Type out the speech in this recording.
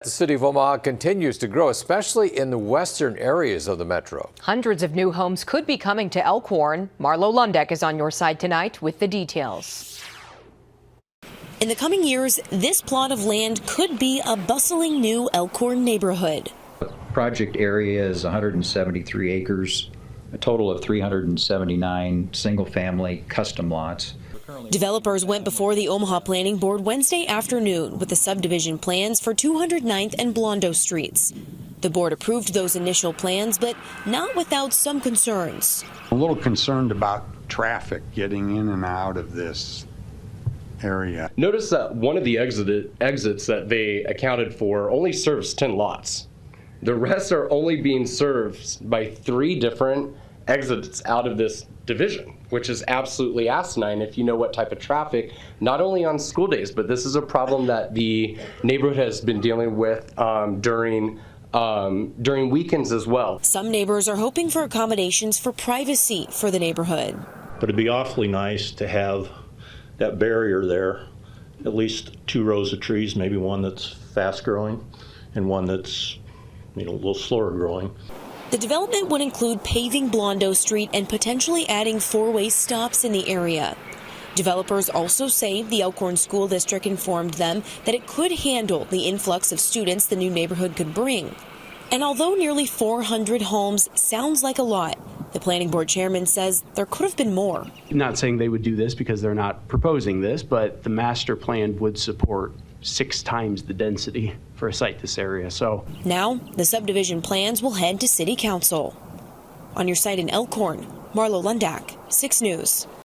The city of Omaha continues to grow, especially in the western areas of the metro. Hundreds of new homes could be coming to Elkhorn. Marlo Lundek is on your side tonight with the details. In the coming years, this plot of land could be a bustling new Elkhorn neighborhood. The project area is 173 acres, a total of 379 single-family custom lots. Developers went before the Omaha Planning Board Wednesday afternoon with the subdivision plans for 209th and Blondo Streets. The board approved those initial plans, but not without some concerns. A little concerned about traffic getting in and out of this area. Notice that one of the exits that they accounted for only serves 10 lots. The rest are only being served by 3 different exits out of this division, which is absolutely asinine if you know what type of traffic, not only on school days, but this is a problem that the neighborhood has been dealing with during weekends as well. Some neighbors are hoping for accommodations for privacy for the neighborhood. But it'd be awfully nice to have that barrier there, at least 2 rows of trees, maybe one that's fast growing and one that's a little slower growing. The development would include paving Blondo Street and potentially adding 4-way stops in the area. Developers also say the Elkhorn School District informed them that it could handle the influx of students the new neighborhood could bring. And although nearly 400 homes sounds like a lot, the planning board chairman says there could have been more. I'm not saying they would do this because they're not proposing this, but the master plan would support 6 times the density for a site this area. So now the subdivision plans will head to city council. On your site in Elkhorn, Marlo Lundek, 6 News.